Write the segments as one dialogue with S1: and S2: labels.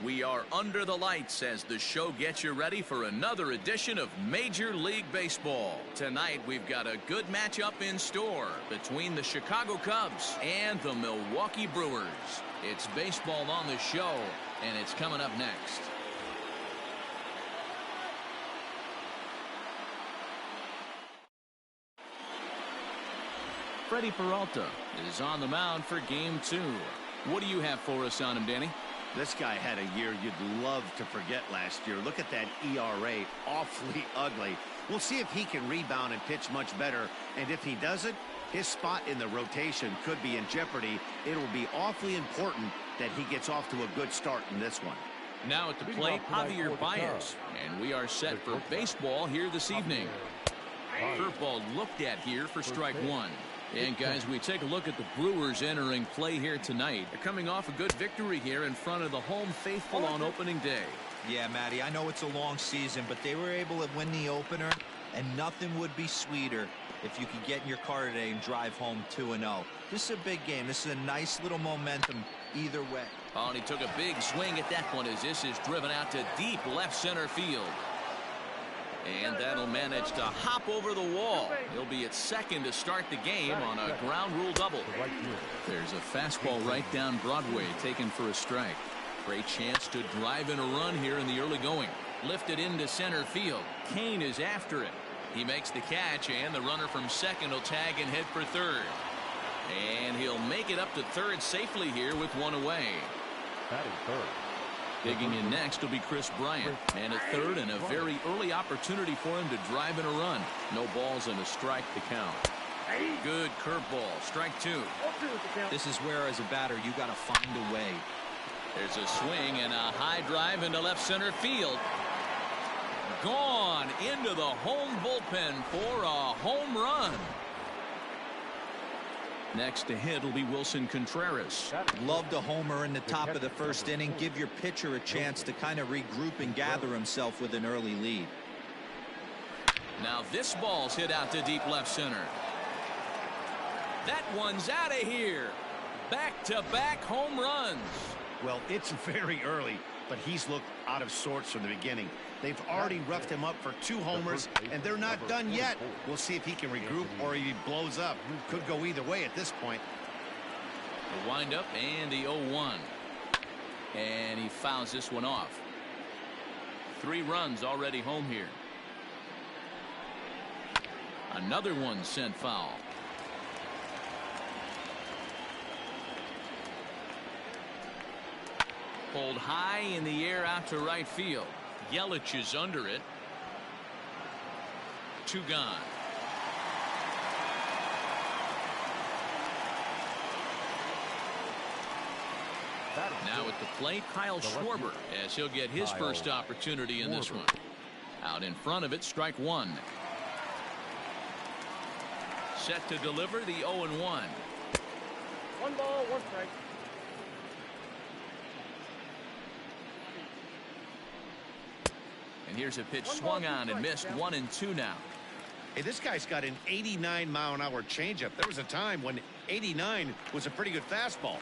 S1: We are under the lights as the show gets you ready for another edition of Major League Baseball. Tonight we've got a good matchup in store between the Chicago Cubs and the Milwaukee Brewers. It's baseball on the show, and it's coming up next. Freddie Peralta is on the mound for game 2. What do you have for us on him, Danny?
S2: This guy had a year you'd love to forget last year. Look at that ERA, awfully ugly. We'll see if he can rebound and pitch much better. And if he doesn't, his spot in the rotation could be in jeopardy. It will be awfully important that he gets off to a good start in this one.
S1: Now at the plate, Javier Baez. And we are set for baseball here this evening. Curveball looked at here for strike 1. And guys, we take a look at the Brewers entering play here tonight. They're coming off a good victory here in front of the home faithful on opening day.
S3: Yeah, Matty, I know it's a long season, but they were able to win the opener, and nothing would be sweeter if you could get in your car today and drive home 2-0. This is a big game. This is a nice little momentum either way.
S1: Oh, and he took a big swing at that one as this is driven out to deep left center field. And that'll manage to hop over the wall. He'll be at second to start the game on a ground rule double. There's a fastball right down Broadway taken for a strike. Great chance to drive in a run here in the early going. Lifted into center field. Kane is after it. He makes the catch, and the runner from second will tag and head for third. And he'll make it up to third safely here with one away.
S4: Batting third.
S1: Digging in next will be Chris Bryant, and at third, and a very early opportunity for him to drive in a run. No balls and a strike to count. Good curveball, strike 2.
S3: This is where, as a batter, you got to find a way.
S1: There's a swing and a high drive into left center field. Gone into the home bullpen for a home run. Next to hit will be Wilson Contreras.
S3: Loved a homer in the top of the first inning. Give your pitcher a chance to kind of regroup and gather himself with an early lead.
S1: Now this ball's hit out to deep left center. That one's out of here. Back-to-back home runs.
S2: Well, it's very early, but he's looked out of sorts from the beginning. They've already roughed him up for 2 homers, and they're not done yet. We'll see if he can regroup or if he blows up. Could go either way at this point.
S1: The windup and the 0-1. And he fouls this one off. 3 runs already home here. Another one sent foul. Pulled high in the air out to right field. Yelich is under it. 2 gone. Now at the plate, Kyle Schwarber, as he'll get his first opportunity in this one. Out in front of it, strike 1. Set to deliver the 0-1.
S4: 1 ball, 1 strike.
S1: And here's a pitch swung on and missed. 1-2 now.
S2: Hey, this guy's got an 89-mile-an-hour changeup. There was a time when 89 was a pretty good fastball.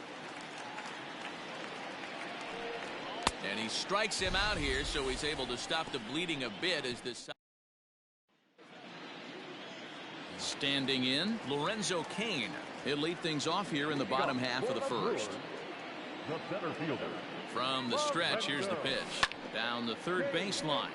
S1: And he strikes him out here, so he's able to stop the bleeding a bit as this. Standing in, Lorenzo Cain. He'll lead things off here in the bottom half of the first.
S4: The center fielder.
S1: From the stretch, here's the pitch. Down the third baseline.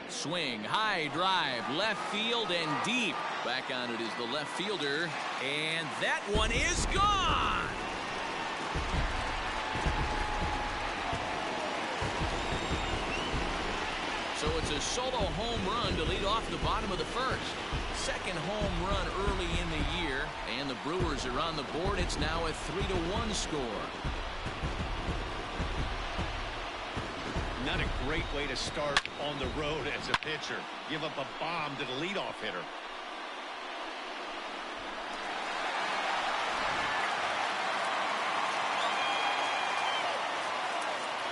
S1: Swing, high drive, left field and deep. Back on it is the left fielder, and that one is gone. So it's a solo home run to lead off the bottom of the first. Second home run early in the year, and the Brewers are on the board. It's now a 3-1 score.
S2: Not a great way to start on the road as a pitcher. Give up a bomb to the leadoff hitter.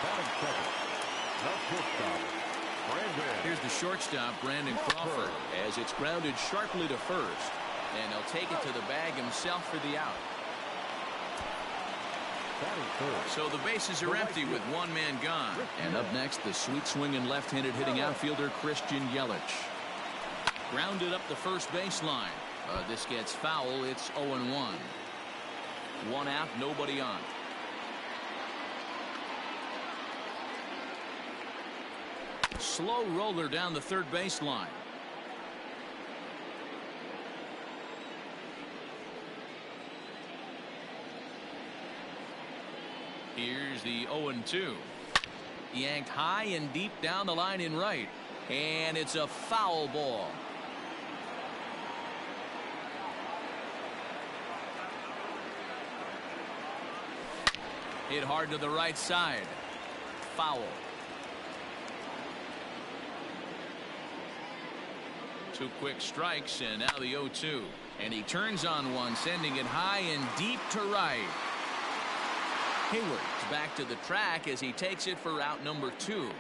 S4: Batting second. The shortstop,
S1: Here's the shortstop, Brandon Crawford, as it's grounded sharply to first. And he'll take it to the bag himself for the out. So the bases are empty with one man gone. And up next, the sweet swinging left-handed hitting outfielder Christian Yelich. Grounded up the first baseline. This gets foul. It's 0-1. One out, nobody on. Slow roller down the third baseline. Here's the 0-2. Yanked high and deep down the line in right. And it's a foul ball. Hit hard to the right side. Foul. 2 quick strikes, and now the 0-2. And he turns on one, sending it high and deep to right. Hayward's back to the track as he takes it for out number 2.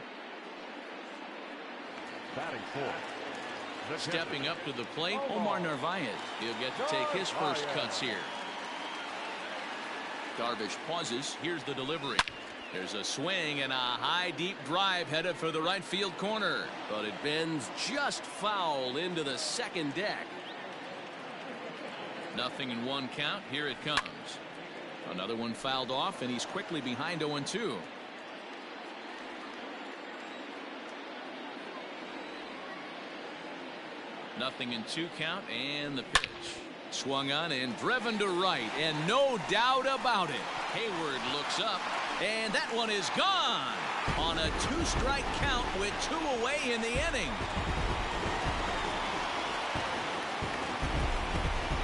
S4: Batting fourth.
S1: Stepping up to the plate, Omar Narvaez. He'll get to take his first cuts here. Darvish pauses. Here's the delivery. There's a swing and a high deep drive headed for the right field corner, but it bends just foul into the second deck. Nothing in one count. Here it comes. Another one fouled off, and he's quickly behind 0-2. Nothing in 2 count, and the pitch. Swung on and driven to right, and no doubt about it. Hayward looks up, and that one is gone on a 2-strike count with 2 away in the inning.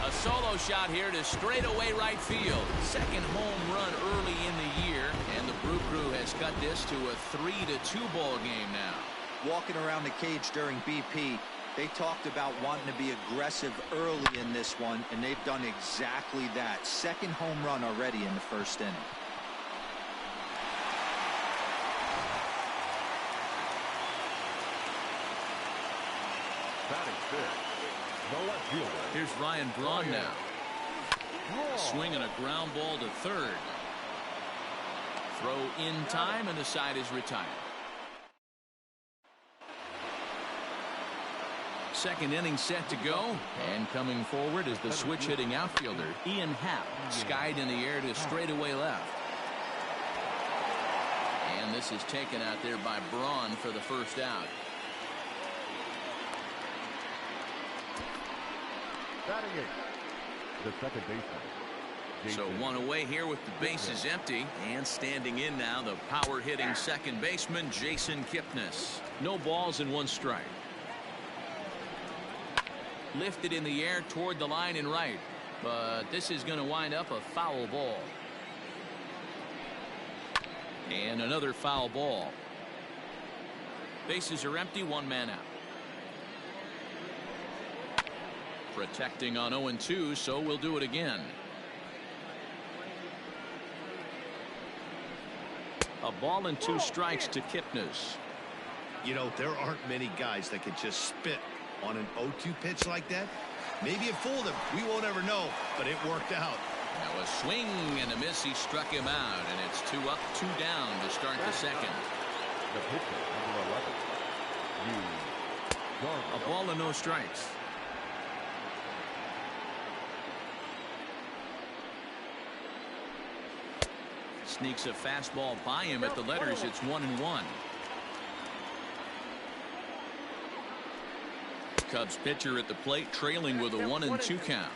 S1: A solo shot here to straightaway right field. Second home run early in the year, and the Brew Crew has cut this to a 3-2 ball game now.
S3: Walking around the cage during BP, they talked about wanting to be aggressive early in this one, and they've done exactly that. Second home run already in the first inning.
S4: Batting fifth. The left fielder.
S1: Here's Ryan Braun now. Swinging a ground ball to third. Throw in time, and the side is retired. Second inning set to go, and coming forward is the switch hitting outfielder Ian Happ, skied in the air to straightaway left. And this is taken out there by Braun for the first out.
S4: Batting eighth. The second baseman.
S1: So one away here with the bases empty, and standing in now the power hitting second baseman Jason Kipnis. No balls and 1 strike. Lifted in the air toward the line in right, but this is going to wind up a foul ball. And another foul ball. Bases are empty, 1 man out. Protecting on 0-2, so we'll do it again. A ball and 2 strikes to Kipnis.
S2: You know, there aren't many guys that could just spit on an 0-2 pitch like that. Maybe it fooled him. We won't ever know, but it worked out.
S1: Now a swing and a miss. He struck him out, and it's 2 up, 2 down to start the second.
S4: The pitcher, number 11.
S1: A ball and no strikes. Sneaks a fastball by him at the letters. It's 1-1. Cubs pitcher at the plate, trailing with a 1-2 count.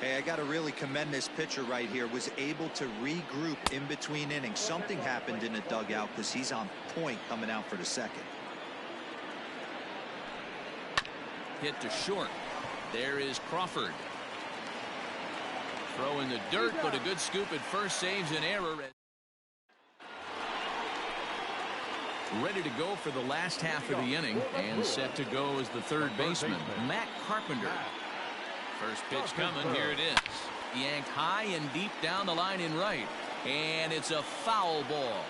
S3: Hey, I got to really commend this pitcher right here. Was able to regroup in between innings. Something happened in the dugout because he's on point coming out for the second.
S1: Hit to short. There is Crawford. Throw in the dirt, but a good scoop at first saves an error. Ready to go for the last half of the inning, and set to go as the third baseman, Matt Carpenter. First pitch coming. Here it is. Yanked high and deep down the line in right, and it's a foul ball.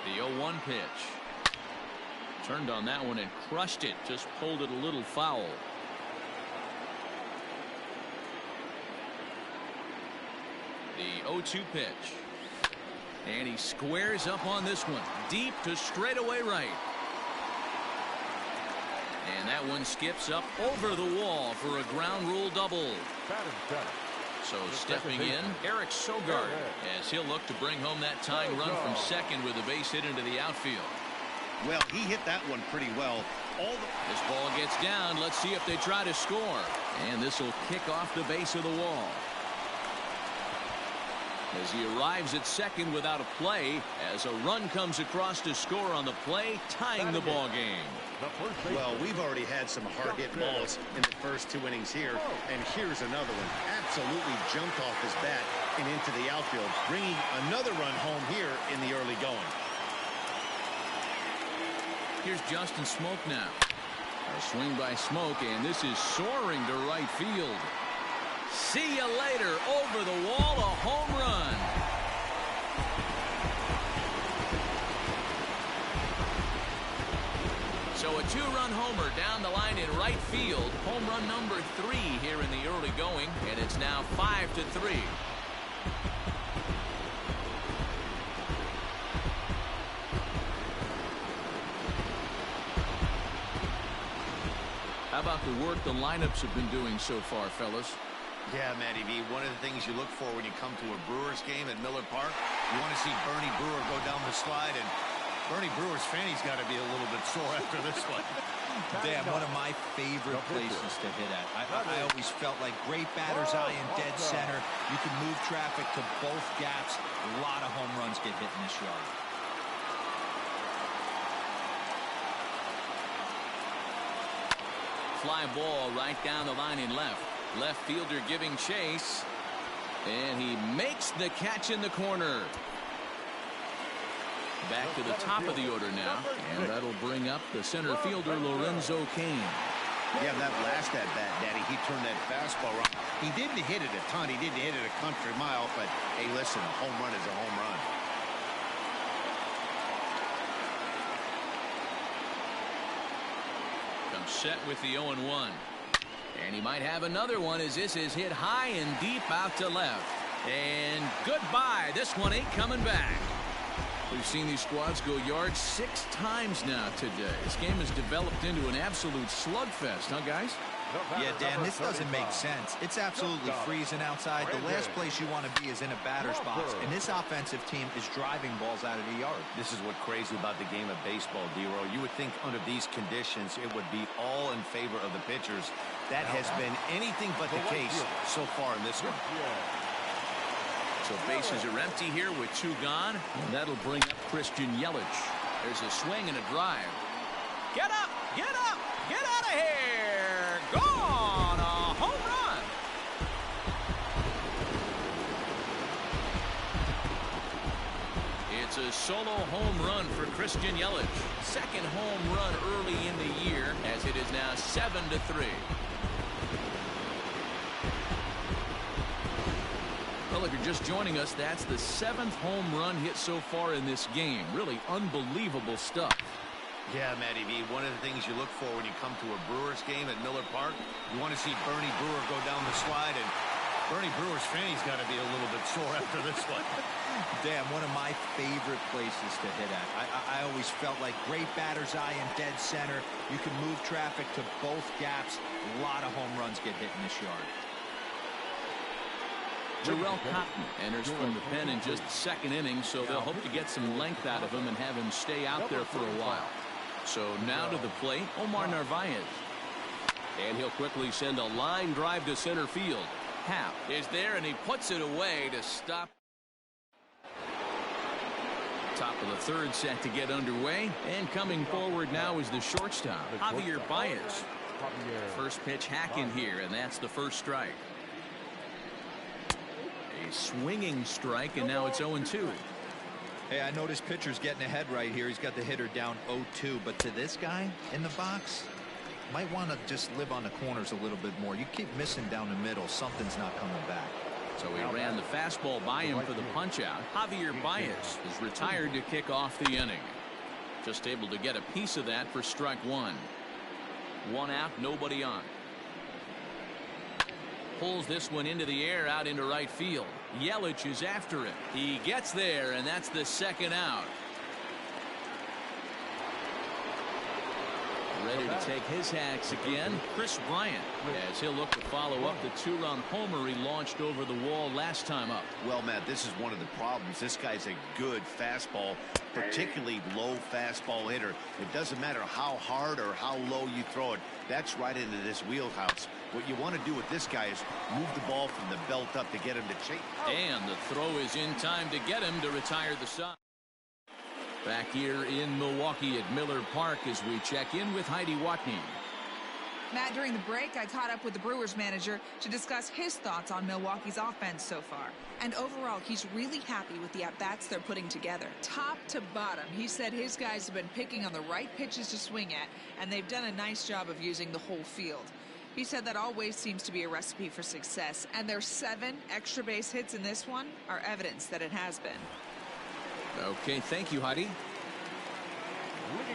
S1: The 0-1 pitch. Turned on that one and crushed it. Just pulled it a little foul. The 0-2 pitch. And he squares up on this one. Deep to straightaway right. And that one skips up over the wall for a ground rule double. So stepping in, Eric Sogard, as he'll look to bring home that tying run from second with a base hit into the outfield.
S2: Well, he hit that one pretty well.
S1: This ball gets down. Let's see if they try to score. And this will kick off the base of the wall. As he arrives at second without a play, as a run comes across to score on the play, tying the ball game.
S2: Well, we've already had some hard-hit balls in the first 2 innings here, and here's another one. Absolutely jumped off his bat and into the outfield, bringing another run home here in the early going.
S1: Here's Justin Smoke now. A swing by Smoke, and this is soaring to right field. See you later. Over the wall, a home run. So a 2-run homer down the line in right field. Home run number 3 here in the early going, and it's now 5-3. How about the work the lineups have been doing so far, fellas?
S2: Yeah, Matty V, one of the things you look for when you come to a Brewers game at Miller Park, you want to see Bernie Brewer go down the slide, and Bernie Brewer's fanny's got to be a little bit sore after this one.
S3: Damn, one of my favorite places to hit at. I always felt like great batter's eye in dead center. You can move traffic to both gaps. A lot of home runs get hit in this yard.
S1: Fly ball right down the line in left. Left fielder giving chase. And he makes the catch in the corner. Back to the top of the order now. And that'll bring up the center fielder, Lorenzo Cain.
S2: Yeah, that last at-bat, Daddy, he turned that fastball around. He didn't hit it a ton. He didn't hit it a country mile. But, hey, listen, a home run is a home run.
S1: Comes set with the 0-1. And he might have another one as this is hit high and deep out to left. And goodbye. This one ain't coming back. We've seen these squads go yards 6 times now today. This game has developed into an absolute slugfest, huh, guys?
S3: Yeah, Dan, this doesn't make sense. It's absolutely freezing outside. The last place you want to be is in a batter's box, and this offensive team is driving balls out of the yard.
S2: This is what's crazy about the game of baseball, D-Row. You would think under these conditions it would be all in favor of the pitchers. That has been anything but the case so far in this one.
S1: So bases are empty here with 2 gone. And that'll bring up Christian Yelich. There's a swing and a drive. Get up! Get up! Get out of here! Gone! A home run! It's a solo home run for Christian Yelich. Second home run early in the year, as it is now 7-3. Well, if you're just joining us, that's the 7th home run hit so far in this game. Really unbelievable stuff.
S2: Yeah, Matty V, one of the things you look for when you come to a Brewers game at Miller Park, you want to see Bernie Brewer go down the slide, and Bernie Brewer's fanny's got to be a little bit sore after this one.
S3: Damn, one of my favorite places to hit at. I always felt like great batter's eye in dead center. You can move traffic to both gaps. A lot of home runs get hit in this yard.
S1: Jarrell Cotton enters from the pen in just the 2nd inning, so they'll hope to get some length out of him and have him stay out there for a while. So now to the plate, Omar Narvaez. And he'll quickly send a line drive to center field. Happ is there, and he puts it away to stop. Top of the 3rd set to get underway, and coming forward now is the shortstop, Javier Baez. First pitch hack in here, and that's the first strike. A swinging strike, and now it's 0-2.
S3: Hey, I noticed pitcher's getting ahead right here. He's got the hitter down 0-2, but to this guy in the box, might want to just live on the corners a little bit more. You keep missing down the middle, something's not coming back.
S1: So he ran the fastball by him for the punch out. Javier Baez is retired to kick off the inning. Just able to get a piece of that for strike one. One out, nobody on. Pulls this one into the air out into right field. Yelich is after it. He gets there, and that's the second out. Ready to take his hacks again, Chris Bryant, as he'll look to follow up the two-run homer he launched over the wall last time up.
S2: Well, Matt, this is one of the problems. This guy's a good fastball, particularly low fastball hitter. It doesn't matter how hard or how low you throw it. That's right into this wheelhouse. What you want to do with this guy is move the ball from the belt up to get him to chase.
S1: And the throw is in time to get him to retire the side. Back here in Milwaukee at Miller Park as we check in with Heidi Watney.
S5: Matt, during the break, I caught up with the Brewers manager to discuss his thoughts on Milwaukee's offense so far. And overall, he's really happy with the at-bats they're putting together. Top to bottom, he said his guys have been picking on the right pitches to swing at, and they've done a nice job of using the whole field. He said that always seems to be a recipe for success, and their 7 extra base hits in this one are evidence that it has been.
S1: Okay, thank you, Heidi.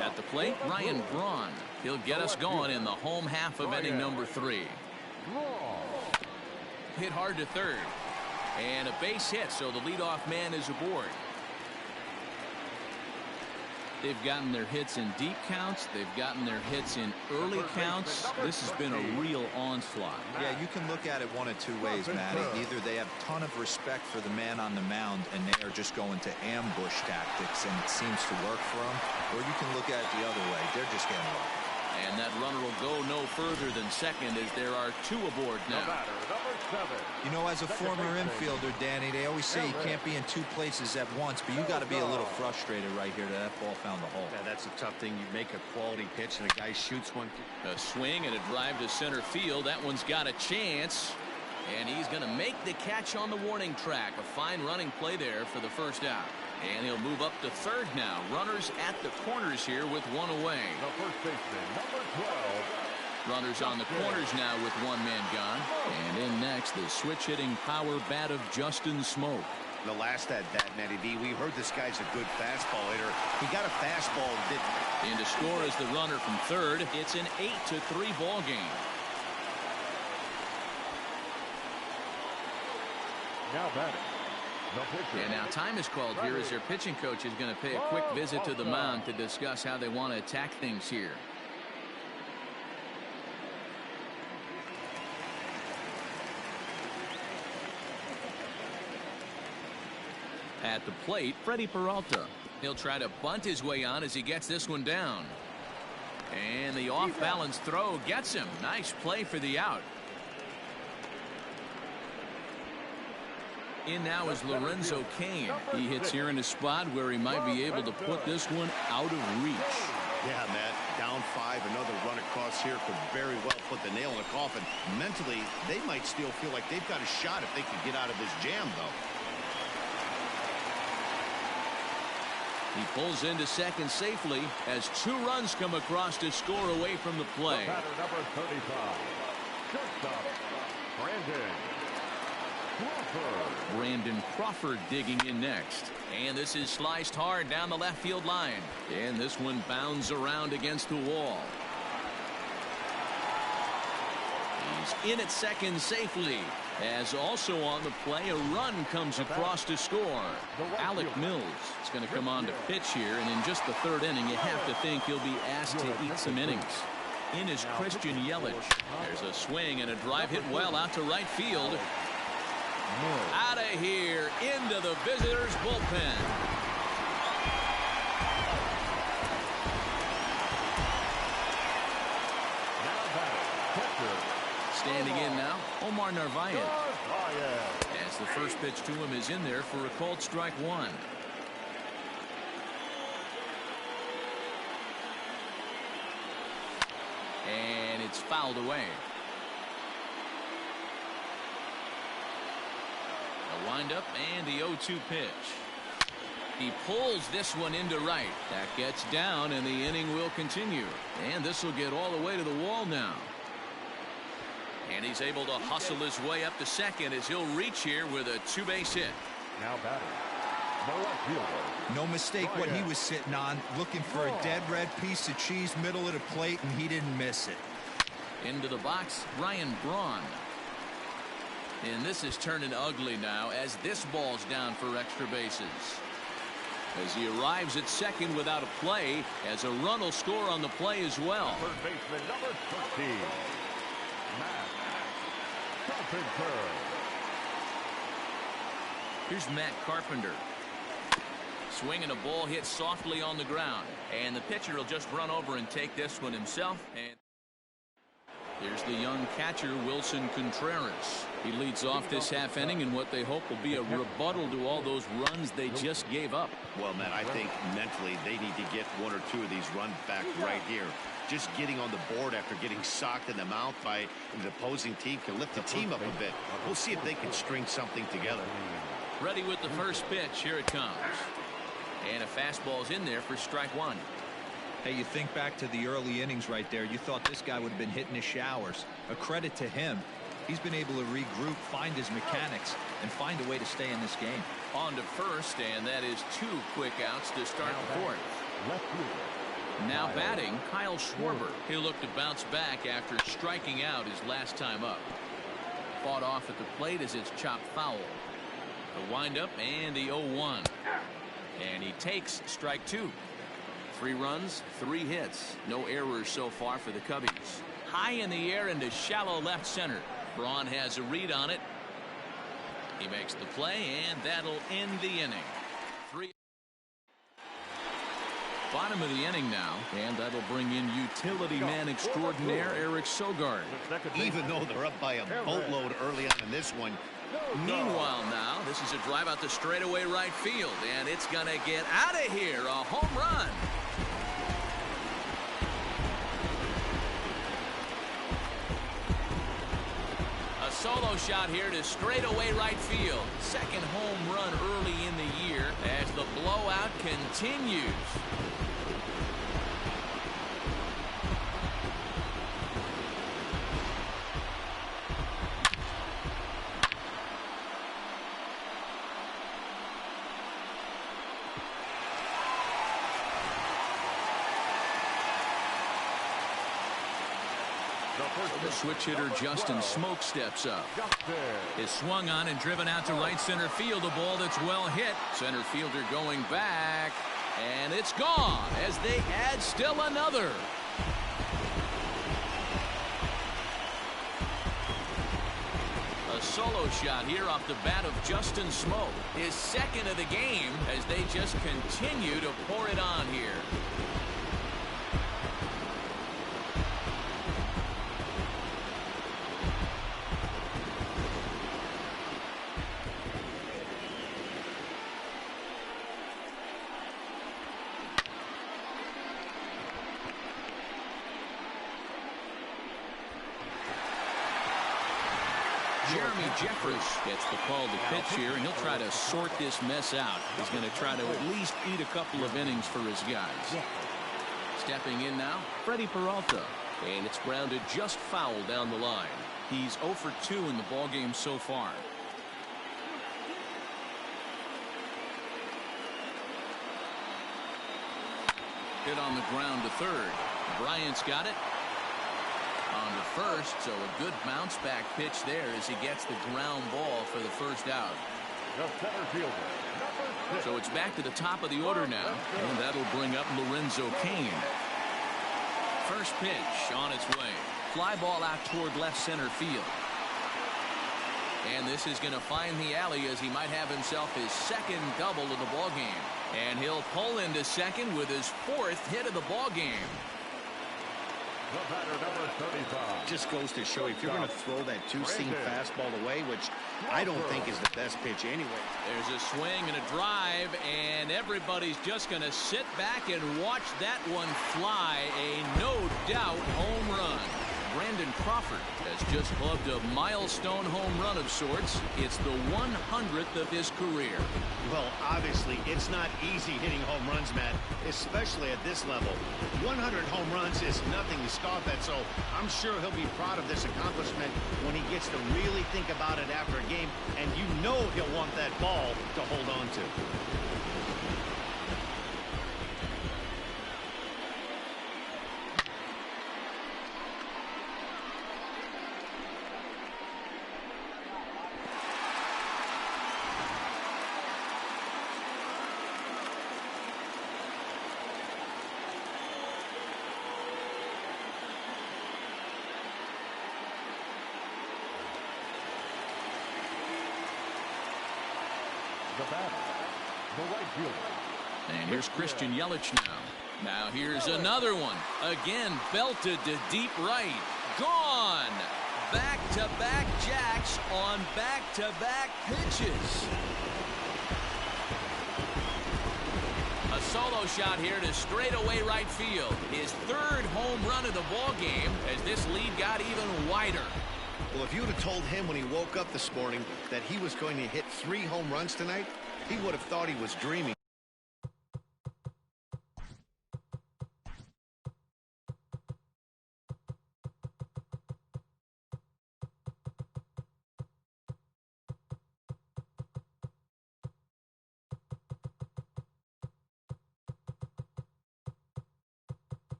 S1: At the plate, Ryan Braun. He'll get us going in the home half of inning number 3. Hit hard to third. And a base hit, so the leadoff man is aboard. They've gotten their hits in deep counts. They've gotten their hits in early counts. This has been a real onslaught.
S3: Yeah, you can look at it one of two ways, Matty. Either they have a ton of respect for the man on the mound and they are just going to ambush tactics and it seems to work for them, or you can look at it the other way. They're just getting lucky.
S1: And that runner will go no further than second as there are 2 aboard now.
S3: You know, as a former infielder, Danny, they always say you can't be in 2 places at once, but you got to be a little frustrated right here that ball found the hole.
S2: Yeah, that's a tough thing. You make a quality pitch and a guy shoots one.
S1: A swing and a drive to center field. That one's got a chance. And he's going to make the catch on the warning track. A fine running play there for the first out. And he'll move up to third now. Runners at the corners here with 1 away.
S4: The first baseman, number 12.
S1: Runners on the corners now with 1 man gone. And in next, the switch-hitting power bat of Justin Smoke.
S2: The last at bat, Matty B, we heard this guy's a good fastball hitter. He got a fastball.
S1: In to score is the runner from third. It's an 8-3 ball game.
S4: Now batting.
S1: And now time is called here as their pitching coach is going to pay a quick visit to the mound to discuss how they want to attack things here. At the plate, Freddie Peralta. He'll try to bunt his way on as he gets this one down. And the off-balance throw gets him. Nice play for the out. In now is Lorenzo Cain. He hits here in a spot where he might be able to put this one out of reach.
S2: Yeah, Matt, down 5, another run across here could very well put the nail in the coffin. Mentally, they might still feel like they've got a shot if they can get out of this jam, though.
S1: He pulls into second safely as 2 runs come across to score away from the play.
S4: The batter, number 35. Shortstop,
S1: Brandon Crawford digging in next. And this is sliced hard down the left field line. And this one bounds around against the wall. He's in at second safely. As also on the play, a run comes across to score. Alec Mills is going to come on to pitch here. And in just the 3rd inning, you have to think he'll be asked to eat some innings. In is Christian Yelich. There's a swing and a drive hit well out to right field. Out of here into the visitors' bullpen. Standing in now, Omar Narvaez. As the first pitch to him is in there for a called strike 1. And it's fouled away. A windup and the 0-2 pitch. He pulls this one into right. That gets down and the inning will continue. And this will get all the way to the wall now. And he's able to hustle his way up to second as he'll reach here with a two-base hit.
S4: Now batting, the left fielder.
S3: No mistake what he was sitting on, looking for a dead red piece of cheese middle of the plate, and he didn't miss it.
S1: Into the box, Ryan Braun. And this is turning ugly now as this ball's down for extra bases. As he arrives at second without a play, as a run will score on the play as well.
S4: Third baseman number 13, Matt Carpenter.
S1: Here's Matt Carpenter. Swinging a ball hit softly on the ground. And the pitcher will just run over and take this one himself. And here's the young catcher, Wilson Contreras. He leads off this half inning in what they hope will be a rebuttal to all those runs they just gave up.
S2: Well, Matt, I think mentally they need to get one or two of these runs back right here. Just getting on the board after getting socked in the mouth by the opposing team can lift the team up a bit. We'll see if they can string something together.
S1: Ready with the first pitch. Here it comes. And a fastball's in there for strike one.
S3: Hey, you think back to the early innings right there. You thought this guy would have been hitting his showers. A credit to him. He's been able to regroup, find his mechanics, and find a way to stay in this game.
S1: On to first, and that is two quick outs to start the fourth.
S4: Left fielder.
S1: Now batting, Kyle Schwarber. He'll look to bounce back after striking out his last time up. Fought off at the plate as it's chopped foul. The windup and the 0-1. And he takes strike two. 3 runs, 3 hits. No errors so far for the Cubbies. High in the air into shallow left center. Braun has a read on it. He makes the play, and that'll end the inning. 3. Bottom of the inning now, and that'll bring in utility man extraordinaire Eric Sogard.
S2: Even though they're up by a boatload early on in this one.
S1: Meanwhile now, this is a drive out to straightaway right field, and it's going to get out of here. A home run. A solo shot here to straightaway right field. Second home run early in the year as the blowout continues. The switch hitter Justin Smoke steps up. Is swung on and driven out to right center field. A ball that's well hit. Center fielder going back. And it's gone as they add still another. A solo shot here off the bat of Justin Smoke. His second of the game as they just continue to pour it on here. Jeremy Jeffress gets the call to pitch here, and he'll try to sort this mess out. He's going to try to at least eat a couple of innings for his guys. Stepping in now, Freddie Peralta. And it's grounded just foul down the line. He's 0 for 2 in the ballgame so far. Hit on the ground to third. Bryant's got it. On to first, so a good bounce back pitch there as he gets the ground ball for the first out.
S4: The center fielder, number 6.
S1: So it's back to the top of the order now, and that'll bring up Lorenzo Cain. First pitch on its way. Fly ball out toward left center field. And this is going to find the alley as he might have himself his second double of the ball game. And he'll pull into second with his 4th hit of the ball game.
S4: The batter, number 35.
S2: Just goes to show if you're going to throw that two-seam fastball away, which I don't think is the best pitch anyway.
S1: There's a swing and a drive, and everybody's just going to sit back and watch that one fly. A no-doubt home run. Brandon Crawford has just plugged a milestone home run of sorts. It's the 100th of his career.
S2: Well, obviously, it's not easy hitting home runs, Matt, especially at this level. 100 home runs is nothing to scoff at, so I'm sure he'll be proud of this accomplishment when he gets to really think about it after a game, and you know he'll want that ball to hold on to.
S4: The batter, the right fielder.
S1: And here's Christian Yelich now. Now here's another one. Again, belted to deep right. Gone. Back-to-back jacks on back-to-back pitches. A solo shot here to straightaway right field. His third home run of the ball game as this lead got even wider.
S2: Well, if you would have told him when he woke up this morning that he was going to hit 3 home runs tonight, he would have thought he was dreaming.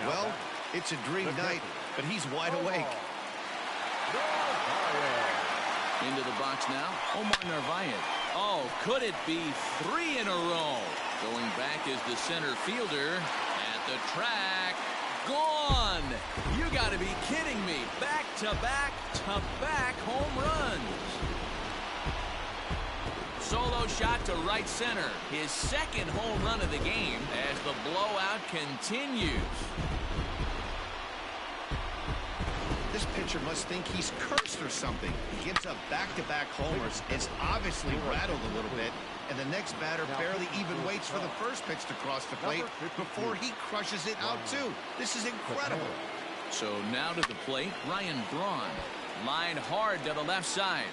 S2: Well, it's a dream night, but he's wide awake.
S1: Into the box now, Omar Narvaez. Oh, could it be 3 in a row? Going back is the center fielder at the track. Gone! You got to be kidding me. Back-to-back-to-back home runs. Solo shot to right center. His second home run of the game as the blowout continues.
S2: This pitcher must think he's cursed or something. He gives up back-to-back homers, is obviously rattled a little bit, and the next batter barely even waits for the first pitch to cross the plate before he crushes it out too. This is incredible.
S1: So now to the plate, Ryan Braun. Line hard to the left side.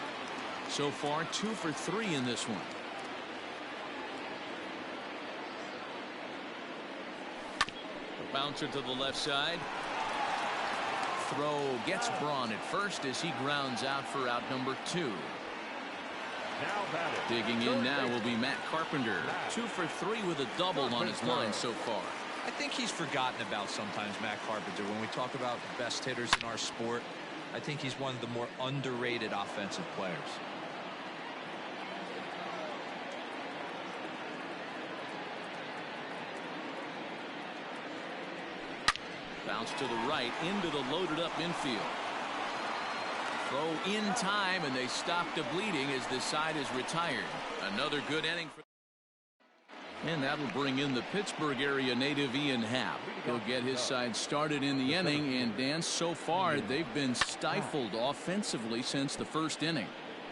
S1: So far, 2 for 3 in this one. A bouncer to the left side. Throw gets Braun at first as he grounds out for out number 2. Digging in now will be Matt Carpenter. 2 for 3 with a double on his line so far.
S3: I think he's forgotten about sometimes, Matt Carpenter. When we talk about the best hitters in our sport, I think he's one of the more underrated offensive players.
S1: Bounce to the right into the loaded up infield. Throw in time, and they stop the bleeding as this side is retired. Another good inning for. And that'll bring in the Pittsburgh area native Ian Happ. He'll get his side started in the inning, and Dan, so far they've been stifled offensively since the first inning.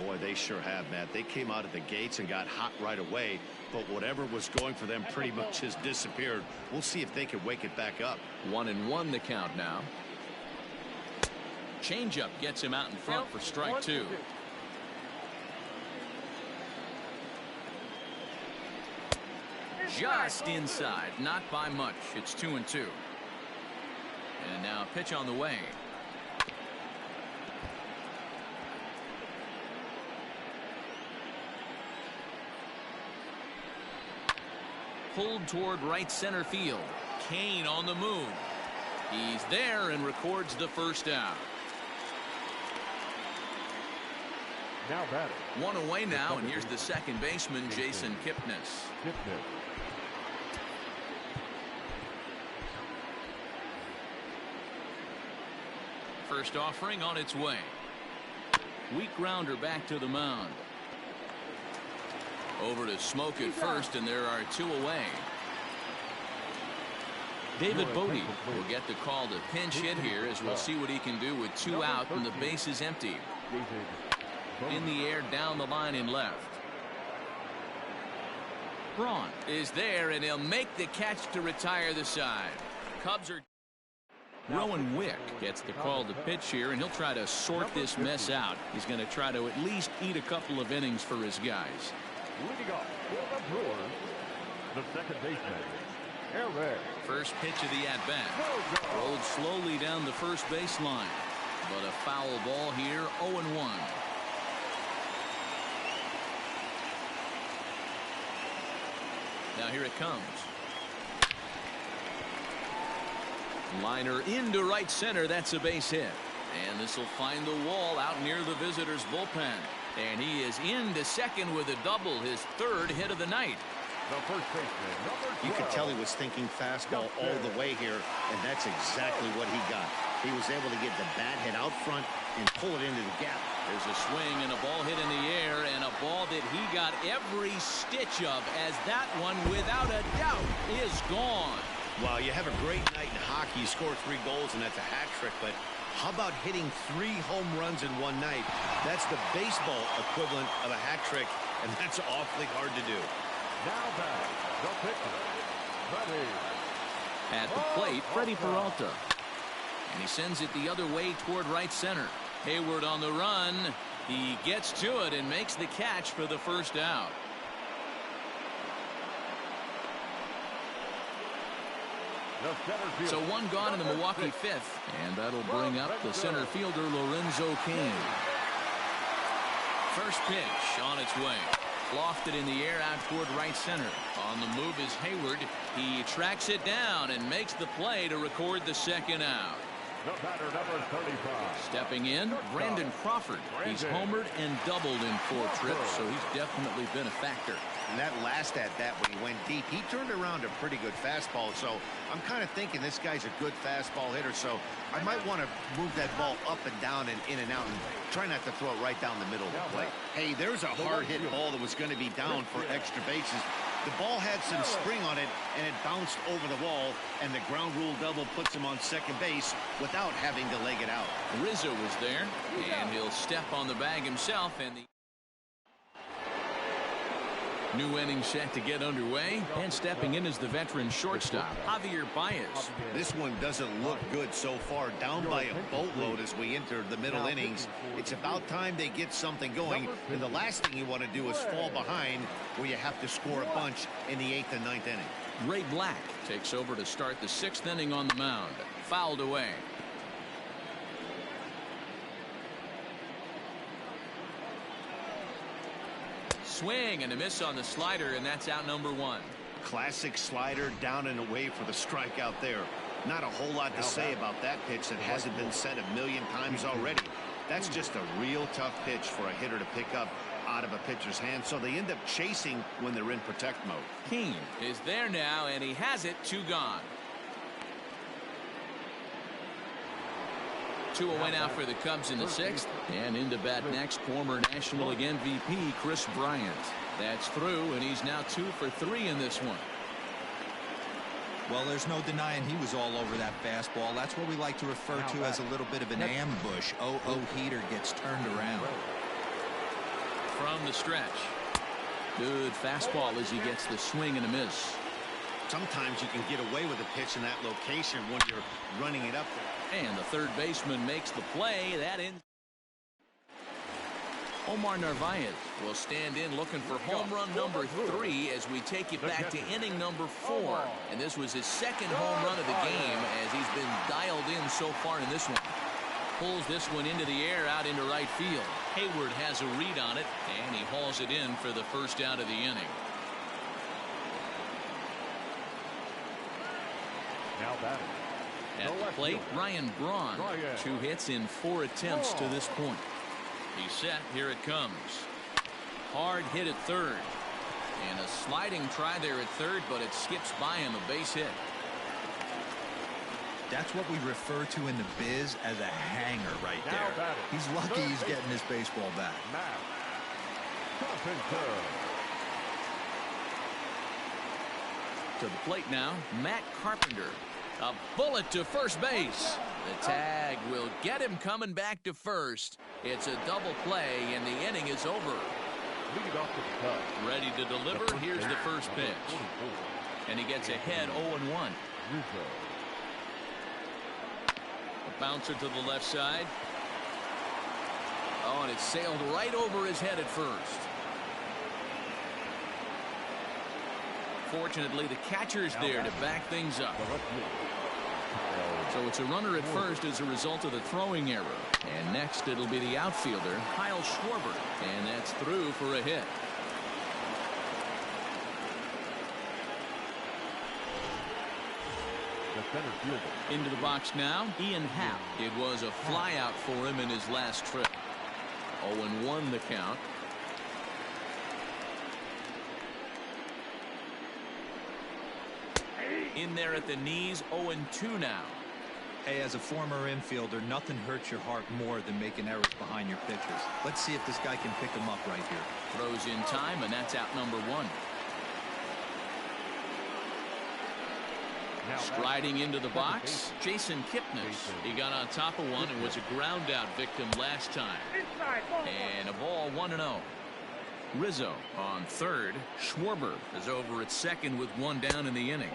S2: Boy, they sure have, Matt. They came out of the gates and got hot right away, but whatever was going for them pretty much has disappeared. We'll see if they can wake it back up.
S1: 1-1 the count now. Changeup gets him out in front for strike 2. Just inside, not by much. It's 2-2. And now a pitch on the way. Pulled toward right center field. Kane on the move. He's there and records the first out.
S4: Now batting.
S1: 1 away now, and here's the second baseman, Jason Kipnis. First offering on its way. Weak grounder back to the mound. Over to Smoke at first, and there are 2 away. David Bodie will get the call to pinch hit here as we'll see what he can do with 2 out and the bases empty. In the air, down the line and left. Braun is there, and he'll make the catch to retire the side. Cubs are... Rowan Wick gets the call to pitch here, and he'll try to sort this mess out. He's going to try to at least eat a couple of innings for his guys.
S4: Leading off for the Brewers, the second baseman, Eric.
S1: First pitch of the at-bat. Rolled slowly down the first baseline. But a foul ball here, 0-1. Now here it comes. Liner into right center. That's a base hit. And this will find the wall out near the visitors' bullpen. And he is into second with a double, his third hit of the night.
S4: The first baseman, number 12.
S2: You could tell he was thinking fastball all the way here, and that's exactly what he got. He was able to get the bat hit out front and pull it into the gap.
S1: There's a swing and a ball hit in the air, and a ball that he got every stitch of, as that one, without a doubt, is gone.
S2: Well, you have a great night in hockey. You score 3 goals, and that's a hat trick. But how about hitting 3 home runs in one night? That's the baseball equivalent of a hat trick, and that's awfully hard to do.
S4: Now back, the pitcher, Freddie.
S1: At the plate, Freddie Peralta. And he sends it the other way toward right center. Hayward on the run. He gets to it and makes the catch for the first out. So one gone in the Milwaukee fifth, and that'll bring up the center fielder Lorenzo Cain. First pitch on its way. Lofted in the air out toward right center. On the move is Hayward. He tracks it down and makes the play to record the second out.
S4: The batter, number 35.
S1: Stepping in, Brandon Crawford. He's homered and doubled in 4 trips, so he's definitely been a factor.
S2: And that last at-bat when he went deep, he turned around a pretty good fastball. So I'm kind of thinking this guy's a good fastball hitter. So I might want to move that ball up and down and in and out and try not to throw it right down the middle of the plate. Hey, there's a hard-hit ball that was going to be down for extra bases. The ball had some spring on it, and it bounced over the wall, and the ground rule double puts him on second base without having to leg it out.
S1: Rizzo was there, and he'll step on the bag himself, and the new inning set to get underway, and stepping in is the veteran shortstop, Javier Baez.
S2: This one doesn't look good so far, down by a boatload as we enter the middle innings. It's about time they get something going, and the last thing you want to do is fall behind where you have to score a bunch in the 8th and 9th inning.
S1: Ray Black takes over to start the 6th inning on the mound. Fouled away. Swing and a miss on the slider, and that's out number 1.
S2: Classic slider down and away for the strikeout there. Not a whole lot to say about that pitch that hasn't been said a million times already. That's just a real tough pitch for a hitter to pick up out of a pitcher's hand, so they end up chasing when they're in protect mode.
S1: King is there now, and he has it. 2 gone. 2 away now for the Cubs in the 6th, and into bat next, former National League MVP Chris Bryant. That's through, and he's now 2 for 3 in this one.
S3: Well, there's no denying he was all over that fastball. That's what we like to refer to as a little bit of an ambush. Oh, heater gets turned around.
S1: From the stretch. Good fastball as he gets the swing and a miss.
S2: Sometimes you can get away with a pitch in that location when you're running it up there.
S1: And the third baseman makes the play. That ends. Omar Narvaez will stand in looking for home run number 3 as we take it back to inning number 4. And this was his 2nd home run of the game as he's been dialed in so far in this one. Pulls this one into the air out into right field. Hayward has a read on it, and he hauls it in for the first out of the inning.
S4: Now batting.
S1: At the plate, Ryan Braun. 2 hits in 4 attempts to this point. He's set. Here it comes. Hard hit at third. And a sliding try there at third, but it skips by him, a base hit.
S3: That's what we refer to in the biz as a hanger right there. He's lucky he's getting his baseball back.
S1: To the plate now, Matt Carpenter. A bullet to first base. The tag will get him coming back to first. It's a double play, and the inning is over.
S4: Lead off the cut.
S1: Ready to deliver. Here's the first pitch. And he gets ahead 0-1. A bouncer to the left side. Oh, and it sailed right over his head at first. Fortunately, the catcher's there to back things up. So it's a runner at first as a result of the throwing error. And next it'll be the outfielder, Kyle Schwarber. And that's through for a hit.
S4: The center fielder.
S1: Into the box now, Ian Happ. It was a flyout for him in his last trip. 0-1 the count. In there at the knees, 0-2 now.
S3: Hey, as a former infielder, nothing hurts your heart more than making errors behind your pitchers. Let's see if this guy can pick them up right here.
S1: Throws in time, and that's out number 1. Striding into the box, Jason Kipnis. He got on top of one and was a ground out victim last time. And a ball 1-0. Rizzo on third. Schwarber is over at second with one down in the inning.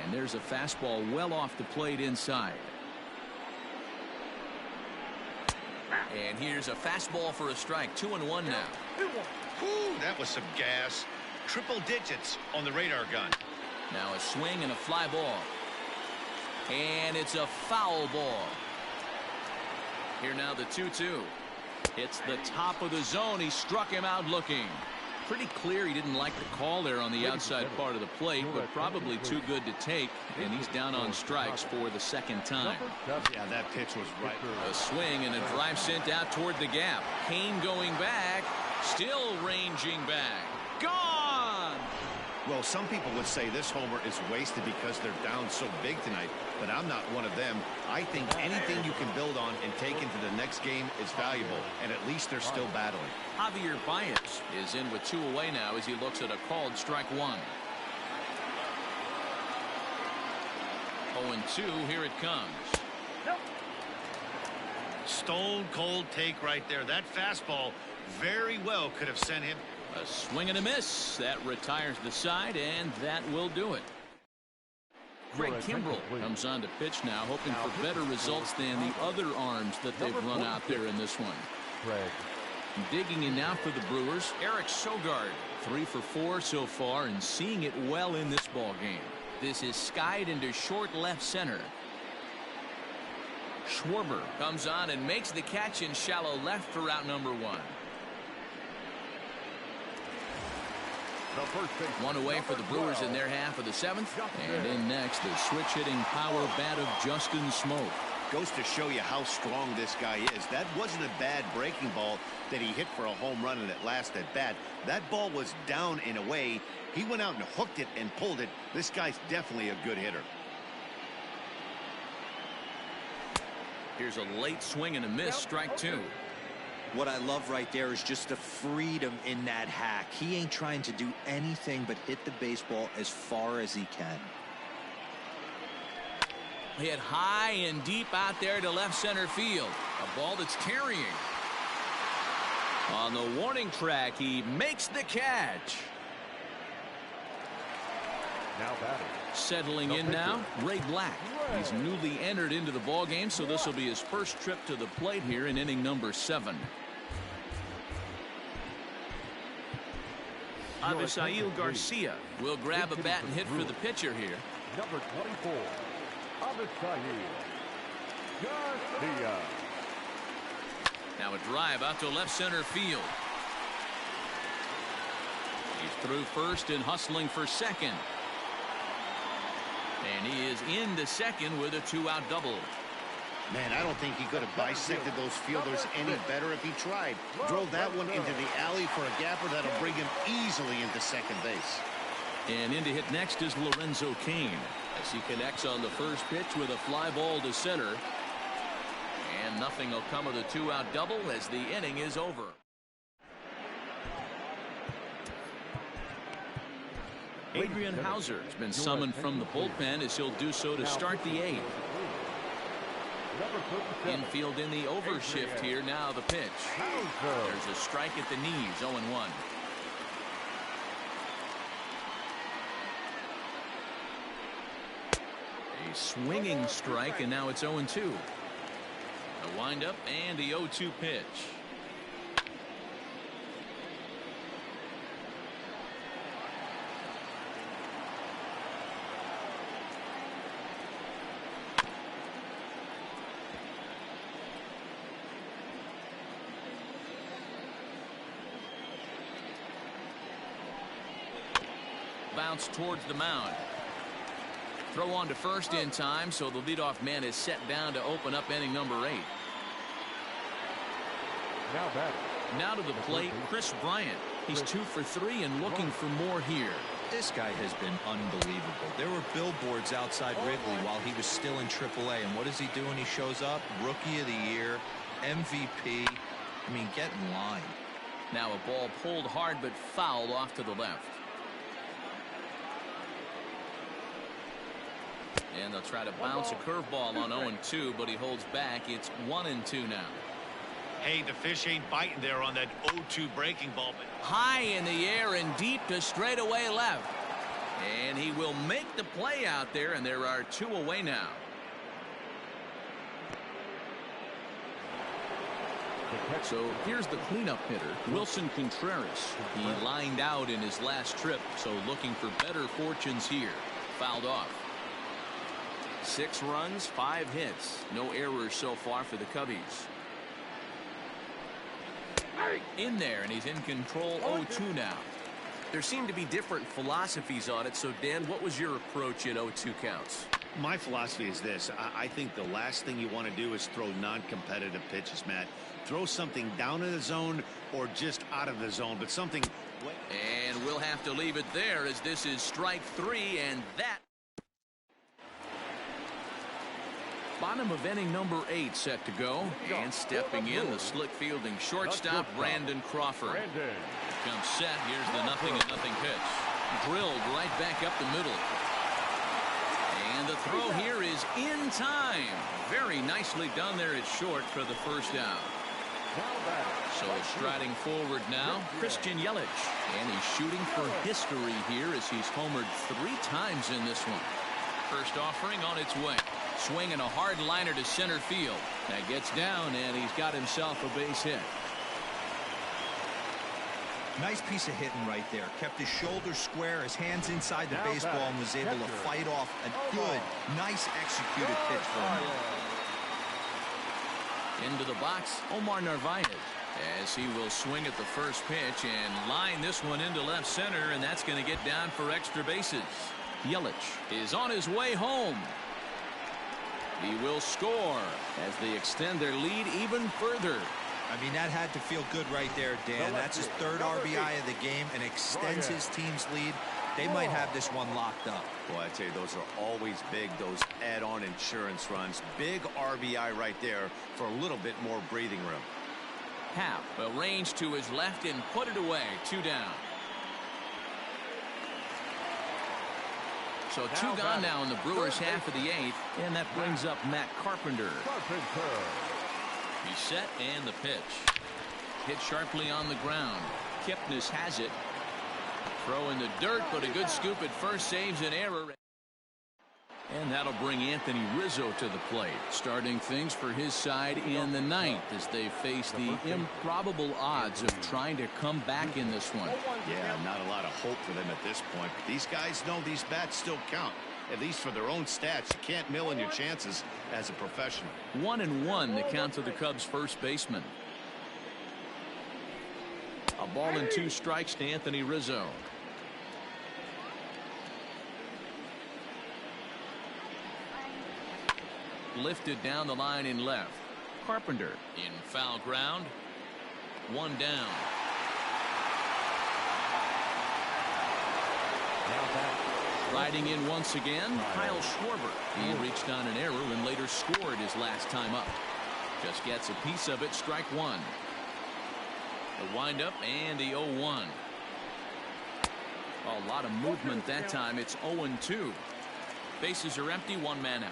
S1: And there's a fastball well off the plate inside. And here's a fastball for a strike. 2-1 now.
S2: Whew, that was some gas. Triple digits on the radar gun.
S1: Now a swing and a fly ball. And it's a foul ball. Here now the 2-2. It's the top of the zone. He struck him out looking. Pretty clear he didn't like the call there on the outside part of the plate, but probably too good to take, and he's down on strikes for the second time.
S2: Yeah, that pitch was right.
S1: A swing and a drive sent out toward the gap. Kane going back, still ranging back. Gone!
S2: Well, some people would say this homer is wasted because they're down so big tonight, but I'm not one of them. I think anything you can build on and take into the next game is valuable, and at least they're still battling.
S1: Javier Baez is in with 2 away now as he looks at a called strike 1. 0-2, here it comes.
S2: Stone cold take right there. That fastball very well could have sent him.
S1: A swing and a miss. That retires the side, and that will do it. Greg Kimbrell comes on to pitch now, hoping for better results than the other arms that they've run out there in this one. Digging in now for the Brewers, Eric Sogard. 3 for 4 so far and seeing it well in this ball game. This is skied into short left center. Schwarber comes on and makes the catch in shallow left for out number 1. 1 away for the Brewers in their half of the 7th. And in next, the switch-hitting power bat of Justin Smoke.
S2: Goes to show you how strong this guy is. That wasn't a bad breaking ball that he hit for a home run in that last at bat. That ball was down and away. He went out and hooked it and pulled it. This guy's definitely a good hitter.
S1: Here's a late swing and a miss, strike 2.
S3: What I love right there is just the freedom in that hack. He ain't trying to do anything but hit the baseball as far as he can.
S1: Hit high and deep out there to left center field. A ball that's carrying. On the warning track, he makes the catch.
S4: Now batting.
S1: Settling in now, Ray Black. He's newly entered into the ball game, so this will be his first trip to the plate here in inning number 7. Avisail Garcia will grab a bat and hit for the pitcher here.
S4: Number 24, Avisail Garcia.
S1: Now a drive out to left center field. He's through first and hustling for second. And he is into second with a 2-out double.
S2: Man, I don't think he could have bisected those fielders any better if he tried. Drove that one into the alley for a gapper that'll bring him easily into second base.
S1: And in to hit next is Lorenzo Cain as he connects on the first pitch with a fly ball to center. And nothing will come of the 2-out double as the inning is over. Adrian Hauser has been summoned from the bullpen as he'll do so to start the 8th. Infield in the overshift here. Now the pitch. There's a strike at the knees. 0-1. A swinging strike, and now it's 0-2. A windup and the 0-2 pitch. Bounce towards the mound. Throw on to first in time, so the leadoff man is set down to open up inning number 8. Now to the plate, Chris Bryant. He's 2 for 3 and looking for more here.
S3: This guy has been unbelievable. There were billboards outside Wrigley while he was still in AAA, and what does he do when he shows up? Rookie of the Year, MVP. I mean, get in line.
S1: Now a ball pulled hard but fouled off to the left. And they'll try to bounce a curveball on 0-2, but he holds back. It's 1-2 now.
S2: Hey, the fish ain't biting there on that 0-2 breaking ball. But
S1: high in the air and deep to straightaway left. And he will make the play out there, and there are 2 away now. So here's the cleanup hitter, Wilson Contreras. He lined out in his last trip, so looking for better fortunes here. Fouled off. 6 runs, 5 hits. No errors so far for the Cubbies. In there, and he's in control. 0-2 now.
S6: There seem to be different philosophies on it. So, Dan, what was your approach in 0-2 counts?
S2: my philosophy is this. I think the last thing you want to do is throw non-competitive pitches, Matt. Throw something down in the zone or just out of the zone, but something.
S1: And we'll have to leave it there as this is strike 3, and that. Bottom of inning number 8 set to go, and stepping in the slick fielding shortstop Brandon Crawford. Comes set. Here's the 0-0 pitch. Drilled right back up the middle. And the throw here is in time. Very nicely done there at short for the first out. So striding forward now, Christian Yelich. And he's shooting for history here as he's homered 3 times in this one. First offering on its way. Swinging a hard liner to center field. That gets down, and he's got himself a base hit.
S3: Nice piece of hitting right there. Kept his shoulders square, his hands inside the baseball, and was able to fight off a good, nice executed pitch for him.
S1: Into the box, Omar Narvaez, as he will swing at the first pitch and line this one into left center, and that's going to get down for extra bases. Yelich is on his way home. He will score as they extend their lead even further.
S3: I mean, that had to feel good right there, Dan. That's his 3rd RBI of the game and extends his team's lead. They might have this one locked up.
S2: Boy, I tell you, those are always big, those add-on insurance runs. Big RBI right there for a little bit more breathing room.
S1: Happ will range to his left and put it away. 2 down. So 2 gone now in the Brewers half of the 8th, and that brings up Matt Carpenter. He's set, and the pitch. Hit sharply on the ground. Kipnis has it. Throw in the dirt, but a good scoop at first saves an error. And that'll bring Anthony Rizzo to the plate, starting things for his side in the 9th as they face the improbable odds of trying to come back in this one.
S2: Yeah, not a lot of hope for them at this point. But these guys know these bats still count, at least for their own stats. You can't mill in your chances as a professional.
S1: 1-1 the count to the Cubs' first baseman. A ball and 2 strikes to Anthony Rizzo. Lifted down the line in left. Carpenter in foul ground. 1 down. Riding in once again, Kyle Schwarber. He reached on an error and later scored his last time up. Just gets a piece of it. Strike 1. The windup and the 0-1. A lot of movement that time. It's 0-2. Bases are empty. 1 man out.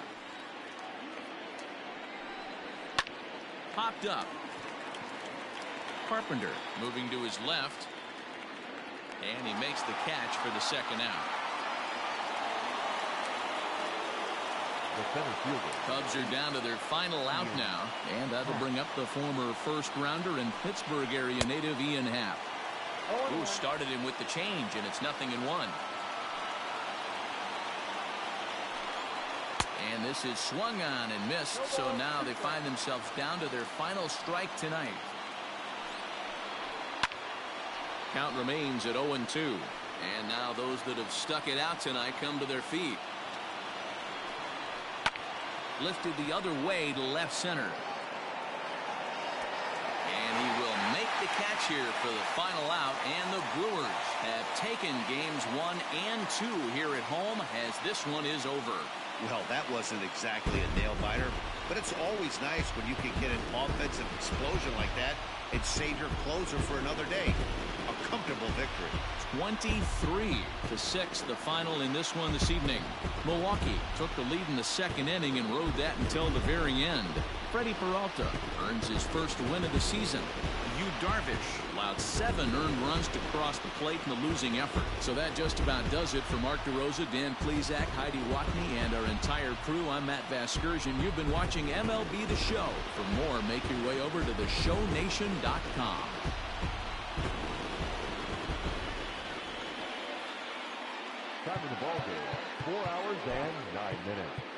S1: popped up. Carpenter moving to his left. And he makes the catch for the second out.
S4: The center fielder.
S1: Cubs are down to their final out now, and that'll bring up the former first-rounder and Pittsburgh area native Ian Happ. Who started him with the change, and it's 0-1. And this is swung on and missed, so now they find themselves down to their final strike tonight. Count remains at 0-2. And now those that have stuck it out tonight come to their feet. Lifted the other way to left center. And he will make the catch here for the final out. And the Brewers have taken games 1 and 2 here at home, as this one is over.
S2: Well, that wasn't exactly a nail-biter, but it's always nice when you can get an offensive explosion like that and save your closer for another day. A comfortable victory.
S1: 23-6, the final in this one this evening. Milwaukee took the lead in the second inning and rode that until the very end. Freddie Peralta earns his first win of the season. Yu Darvish allowed 7 earned runs to cross the plate in the losing effort. So that just about does it for Mark DeRosa, Dan Plesac, Heidi Watney, and our entire crew. I'm Matt Vasgersian. You've been watching MLB The Show. For more, make your way over to theshownation.com.
S4: Time of the ball game, 4 hours and 9 minutes.